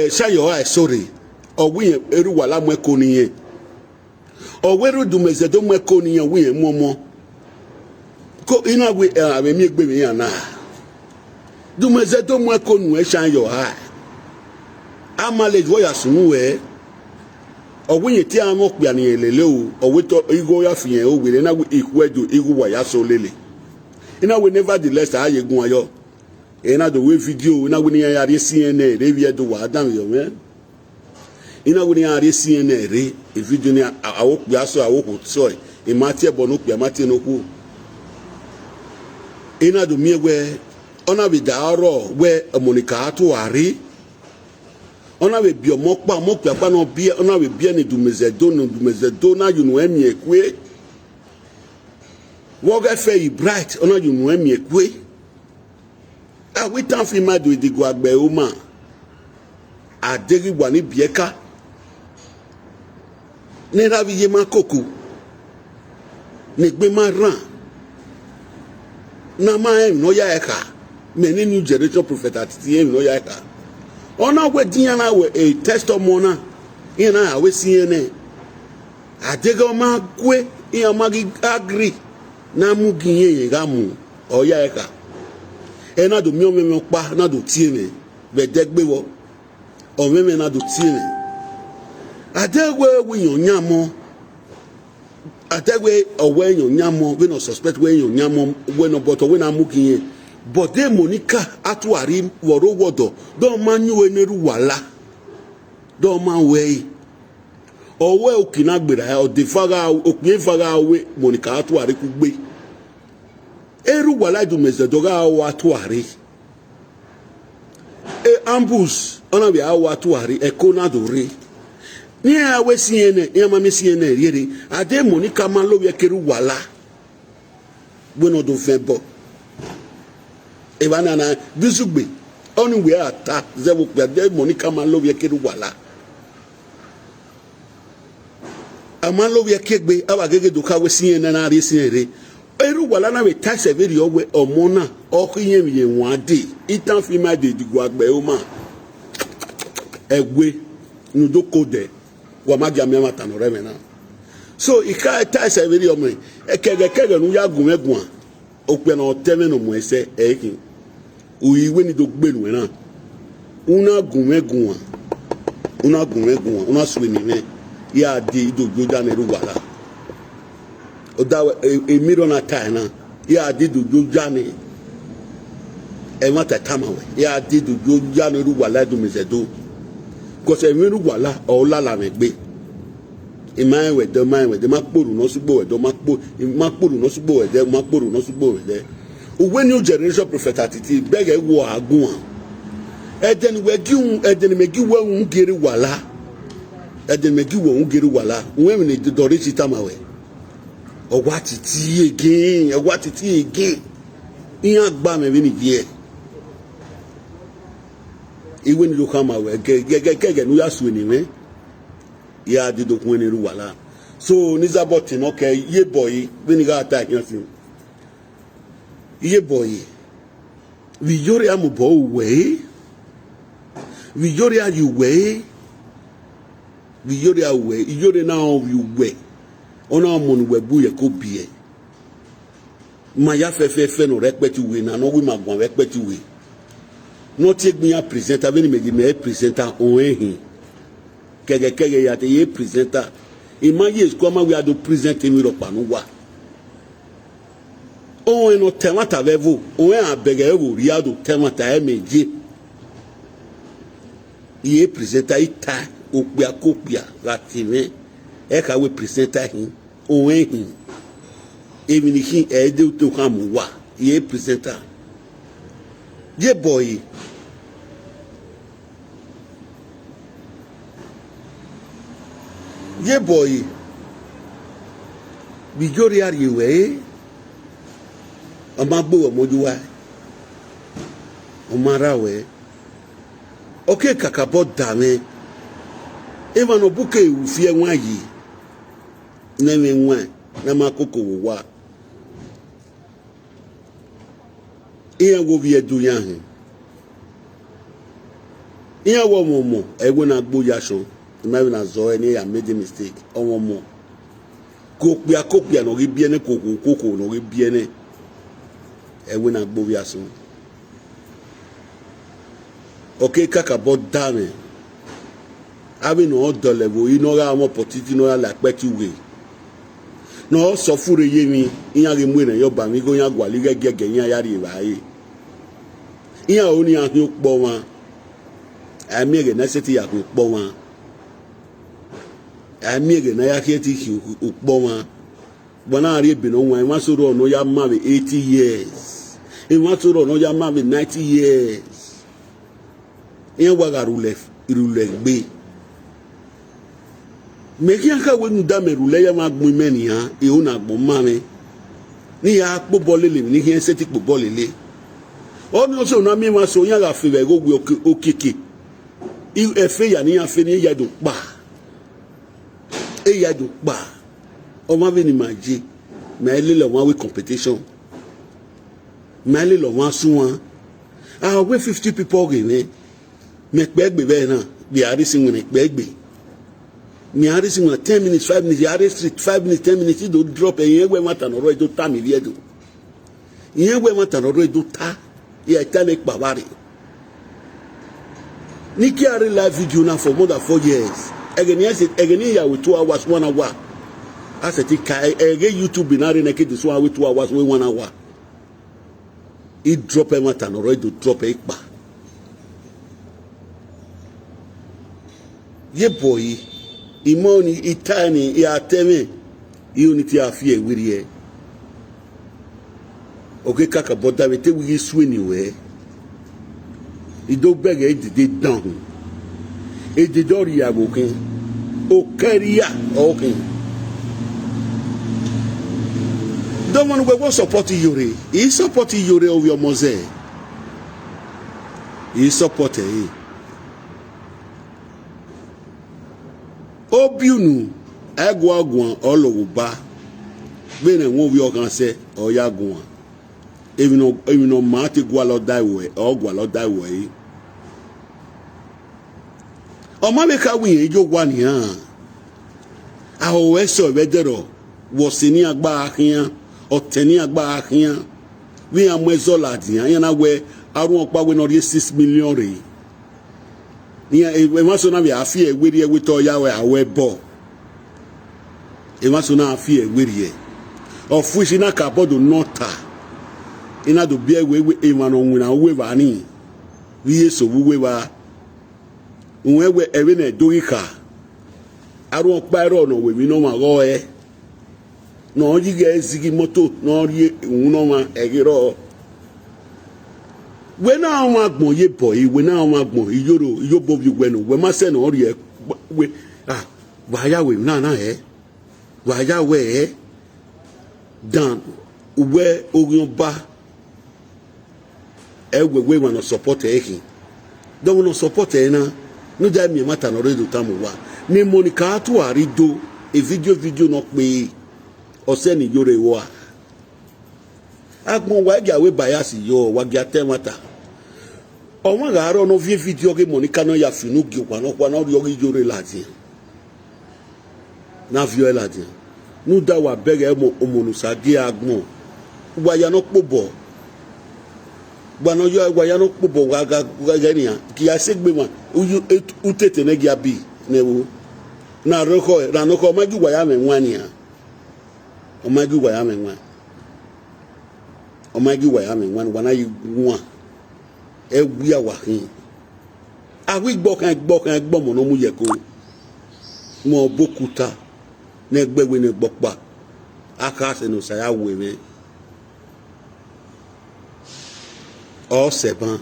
sayo ai sorry owi eru wala mo ko niyen oweru dumezedo mo ko niyen wi momo ko ina we ave mi gbe mi yana dumezedo mo ko nu e sayo ha amale wo ya sunu we owi ti an mo pe ani elele o owi to igo ya fiyen o were na ikwedo igu wa ya so lele ina we nevertheless ayegun ayo ina do we video ina we ni ya re CNN re vi edo wa dan yo me ina woni are CNN re e video ni awokpu aso awokpu so e matie bo no ku matie no ku ina do miegwe ona be daaro we monica ato are ona we bi omokpa mokpa pa no bi ona we bi ni dumezedo na you know emi ekwe wo ga fe bright ona you know emi ekwe we tan fi ma do idigo agbe o ma aderi wa ni bieka ni ravi ye ma koko ni gbe ma ran na ma em no ya eka me ni new generation prophet ati em no ya eka ona we dinya na we a testimony ina we CNN adego ma gwe iya magi agri na mu ginye ye ga mu o ya eka ena do mi o me pa na do tie me be degbe wo o me na do tie me adegwe we yonyamo adegwe owe yonyamo we no suspect we yonyamo we no but we na mu ginye but de Monica atuari woro wodo do manyu eneru wala do man we owe okinagbera o de faga okun faga we Monica atuari ku gbe eru wala du mezedoga wa tuari ambush ona bi awa tuari e kona do re ni awe CNN e ma mi CNN yere ade Monica man lo ye keru wala bueno do febo e bana na bisugbe onu we ata zewo pe ade Monica man lo ye keru wala ama lo ye kegbe awa gege do ka we CNN na re CNN eru wala na we tax very owe omona okiyen ye wade itan fi ma de digo agbe o ma egwe nudo kode wa magia mi amata no reme na so ika tax very omo ekege nu ya gun egun o pe na oteme no mo ese ekin uyiwe ni do gbe nu na una gun egun una suwe ni me ya de do joja na eru wala odawe e million atana ya didu jojane e mata tamawe ya didu jojane ru wala du mezedo ko se mi ru wala o lala me gbe e mai we de ma poru no sugbo we do ma poru no sugbo we de o when new generation prophet atiti bege wo agun eden we giun eden me gi wo un gere wala we me de dore chi tamawe ọwá títí again ìyẹn gbà mí bí nìyí ìwé ni ló kàn máa wẹ̀ gẹ́gẹ́ ní yà sùn nìyẹn yà á dídòkun ẹni rú wàhálà so nísàbọ̀ tìǹà kẹ iye bọ̀ yìí bí nìyà á ta ìyẹn sí iye bọ̀ yìí wìyórí àmùbọ̀ wẹ̀ wìyórí àyùwẹ̀ ìyórí náà wẹ̀ ona mon webu ye ko bie ma ya fe no respect we na no we ma gwan respect we no tie gbia presenter be ni me presenter on ehin kege ya te ye presenter e ma ye ko ma we ado present mi ro pa no wa o no temata vevo o en abege e wo ri ado temata e meje ye presenter ita opia kopia ratime e ka we presenter hin o ehin even he e de to come wa ye presenter ye boy bijori ari we amagbo mojuwa o mara we okay kakabo dame even obuke ufie nwa yi na me nwa na makoko wa iya wo bi edu ya hin iya wo momo ewo na gbo ya so maybe na zo any ya made mistake owo mo kopia no ri bi ene koko no ri bi ene ewo na gbo ya so okay kakabo dame abi no do level ino ra mo potiti no la peti we no so fure ye mi iya re mu ene yo ba mi go yan gwali gege yan ya ri ba yi iya oni an yo po wa ami re na se ti ya ko po wa amiege na ya keti ki ukboma bana ari be no wan ma soro no ya ma be 80 years e ma soro no ya ma be 90 years yen wa ga rule gbe me ki aka we nu da me rule ya ma gbun me ni ha e o na gbon ma me ni ya po bolele ni ki en se ti po bolele o ni o so na mi ma so yan ga fe be go gbe okeke e fe ya ni ya fe ni ya do pa e ya do pa o ma be ni ma je me le lo wan we competition me le lo wan sun wan ah we 50 people ge me pe gbe be na bi ari sin won pe gbe mi ari sin 10 minutes 5 minutes ari street 5 minutes 10 minutes do drop eyin we mata no ro do ta mi bi edo yin we mata no ro do ta ya ta le pa bare ni ki ari live video na for more than 4 years again ya with 2 hours 1 hour as it kai again YouTube na re na ke this 1 hour 2 hours 1 hour e drop e mata no ro do drop e pa ye boy imoni itani ya teme unity afie wiri e oke kaka boda we te wi swini we ido bege edide down edidori agokin o career okay don't want to go support Yore he support Yore of your mose he support e obiunu egwagun ologuba be na won wi okan se oyagun even no ma ti gwa lo dai we ogwa lo dai we o ma be ka wi ejo gwa ni han a o we so be dero wo se ni agba akin o te ni agba akin wi am ezola dian yan na we arun opa we no 6 million re ni e ma so na be afi e weri e we to ya we awe bo e ma so na afi e weri e of which na ka bodo nota ina do bia we e ma no nwina we ba ni wi eso we ba unwe ewe na doika aru opa ero no we mi no ma go e no ji ga ezigi moto no ri un no ma egiro we na won agbon ye boy we na won agbon iyoro iyobo bi we no we ma se no ri e we ah wa ya we na wa ya we dan we orion ba e we wa no support e kin don no support e na no da mi mata no redo tamu wa ni Monica atu arido e video no pe ose ni Yore wa agbon wa ja we bias yo wa ja temata o ma ga ro no video ke Monica no ya finu gi kwa no ri Yore lati na vio lati nu da wa bege mo omonu sagi agbon wa ya no pobo gba no yo wa ya no pobo wa ga ni ki ya segbe ma u tete ne gi abi ne wo na roko na no ko ma gi wa ya me nwa ni o ma gi wa ya me nwa o ma gi wa ya me nwa wa na yi nwa e wi awa hin awi gbo kan mo no mu ye ko mo bokuta ne gbegbe ne gbopa aka se no sa ya we me o seban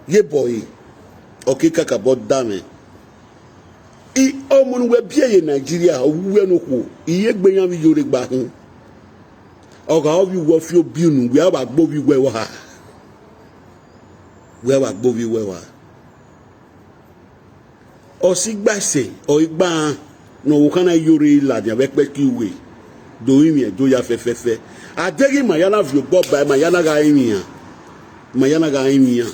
ye boy okay kaka boda me I omunu we bie Nigeria owuwe no ko iye gbeyan bi Yore gba hin oga obi wo fi obiunu we aba gbo bi we wa o si gbase o igba no wo kana Yore la dia be pe ki we do imi e do ya fefefe adegi mayana vi bo ba mayana ga imi ya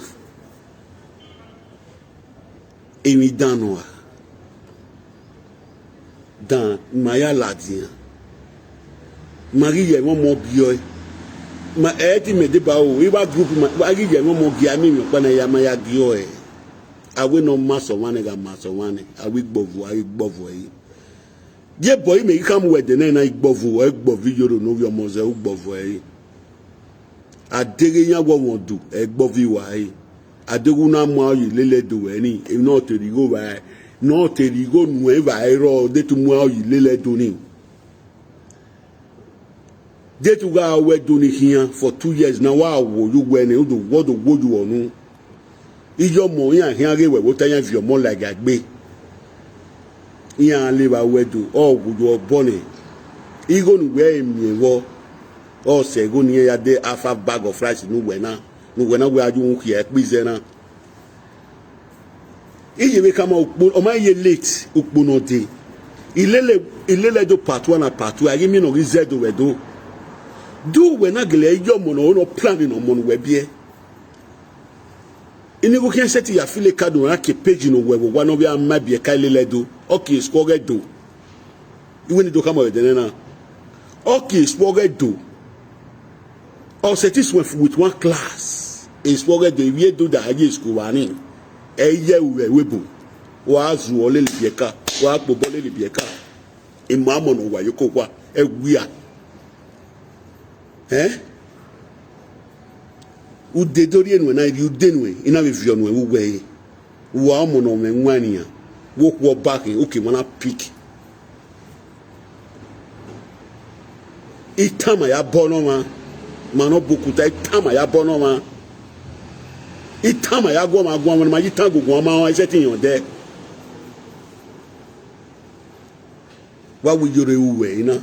emi danwa dan maya ladia mari ye mo bio ma eti me de ba o iba group ma mari ye mo gia mi pa na ya maya gio e awe no maso wane ga maso wane awi gbovu e ye boy me kam we de na igbovu Yoro no wi omoze ugbovu e adege yan wo won du e gbovu wa e adeguna mo yi lele do eni e no terigo ba no terigo nu e va ero de tu mo yi lele do ni de tu ga we do ni here for 2 years now wa wo you we ni do wo you onu ijo mo yan here ge we wo tan fi omo like agbe yan le ba we do o gudu obone igo nu we mi wo o se go ni ya de half bag of rice nu we na we aju nki e pize na iye we kama o ma ye late okpono de ilele do part 1 and part 2 ayi mi no reset do we do we na gele ijo mo no plan no mo no we bie ini go ken set ya file card na ke page no we wo no bia ma bie ka ilele do okay score do iwe ni do kama we de na okay score do or satisfied with one class is forget the year do the high school wani eye webo wa zu ole libieka wa gbobo le libieka imamo no wa yoko kwa ewia u de dori enu na ri u de nu ina be fi onu ewu we wa mo no me nwani ya wo ko back okay wanna pick itama ya bono ma mano bokuta itama ya bono ma itama ya gwo ma yitan gugun ma wa ise ti yan de wa wi yore uwe ina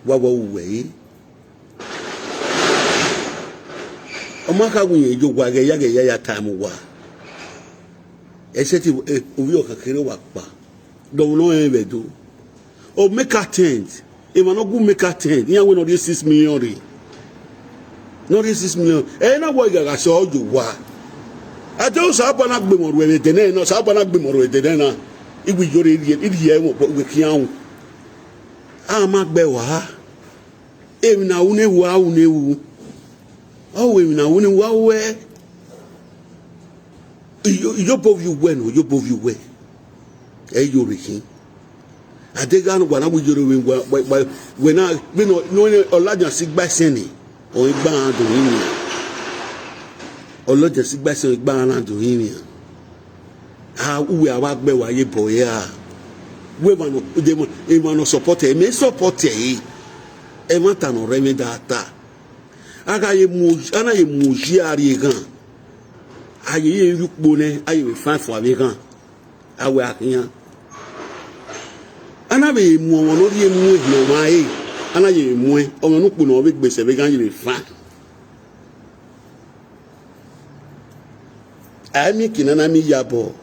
wa uwe o ma ka gun ye jogwa ge ya time wa ise ti owi o kakere wa pa do no e be do o make attempt e ma no go make attempt yan we no dey 6 million re no dey 6 million e na wo ga so ojo wa ajo sa ba na gbe mo ro e de na no sa ba na gbe mo ro e de na igbi jore iri ye mo we kian a ma gbe wa e mi na une wa une wu o we mi na une wa we yo both you when yo both you we e yo rikin adega no gwana bujoro we na we no olajan sigba seni o igba do yin olajan sigba seni igba na do yin ah we awa gbe wa ye boy ah we ma no de mo e ma no support e me support e ma ta no reme data aga ye mu ana ye mu ji ari gan aye ye yupo ne aye we fan for abi gan awe akiyan ana be mu won lori emu no mai ana ye mu e o nu po no be gbese be gan ye fan ami kinana mi yabo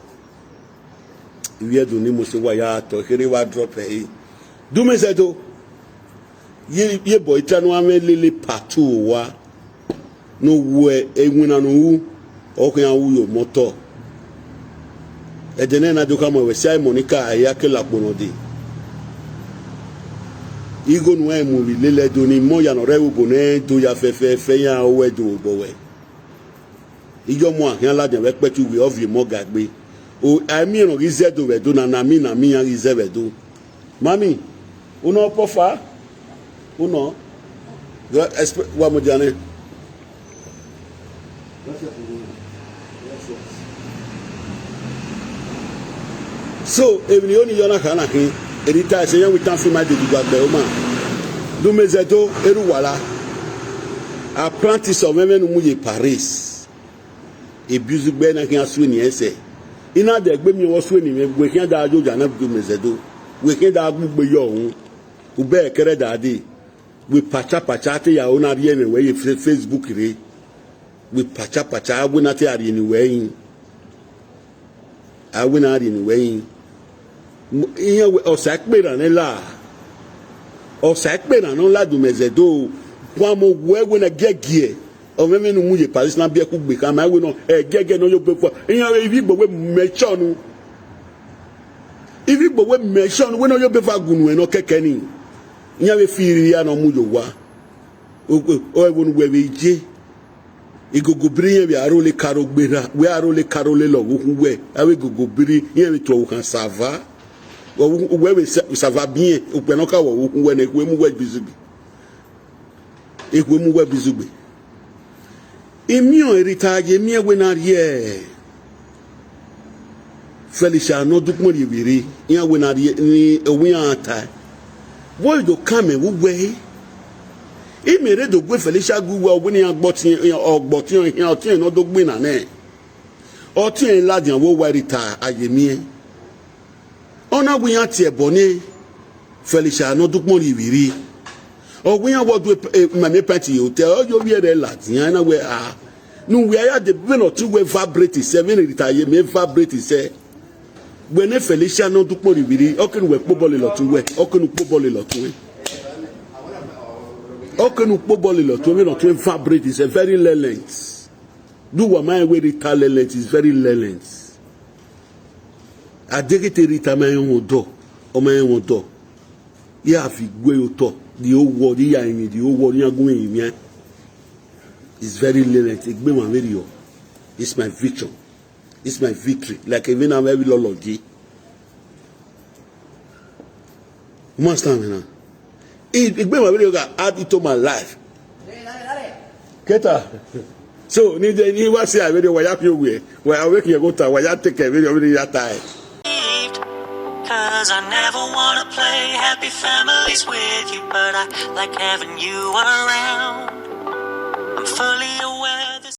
iwe do ni mo se wa ya to kere wa drop e do me se to ye boy tanu ame lele patu wa no wo enwina no wu o kan wu yo moto e de na do ka mo we sai monica aya ke la pono de igo nu e mu lele do ni mo ya no rewu bo ne do ya fe ya o we do bo we ijo mo ahan la de we petu we of mo gagbe o ami ro gize do we do na mi ya gize we do mami uno pofa uno wa mo jane so even oni yona kana kin erita se yan we tan fi ma de dugba o ma do mezeto eru wala apprentice o memenu mu ye Paris e bizu gbe na kin asu ni ese ina de gbe mi wo su ni me gbe kin da ajoja na do mezeto we kin da gbugbe yo ohun u be kere da de we pacha te ya ona ri ene we Facebook re we pacha we na te ari ni we yin a we na ari ni we yin iye o sa pe ran la o sa pe ran no la do mezedo kwa mo we na gegie o me nu mu ye Paris na bi e ku gbe ka ma we no e gege no yo gbe kwa iye ibi gbo we mecho nu ibi gbo we mecho nu we no yo be fa gunu e no keke ni iye we firi ya no mu yo wa o e wonu we je igogobiri ye bi arole karo gbera we arole karo le lo wo we awe gogobiri ye bi to kan sava we ça va bien o pe no ka wo we na ekwe mu we bizubi Emio erita ye mie wenarie. Felicia no dukmo di wiri. Ya wenarie ni ewe ata. Boy do come we. Imere do gbe Felicia guwa obuni agbotin ogbotin yan otin no do gbe na ne. Otin ladian wo werita ayemie. Ona buyan ti eboni Felicia no dukmo di wiri. Ogunya wo do mame party hotel yo wi re ladian na we ah. No we are the ben or two we vibrate 7 retire me vibrate say when Felicia no dukmo di wiri okenu we pobole lo tun we okenu pobole lo tun we. Okenu pobole lo tun we no tun vibrate is a very lent. Do what my way retaliate is very lent. Adegete ritamaye wodo o maye wodo ya fi gwe oto the whole world ya yin the whole world ya gun yin is very lent. Egbe ma video. It's my victory. It's my victory. Like even I'm every lology. You understand me now? Egbe ma video ga add it to my life. Keta. So ni wa say video wa ya fi owe. Wa awake you go ta wa ya take video ya tie. Cause I never wanna play happy families with you, but I like having you around. I'm fully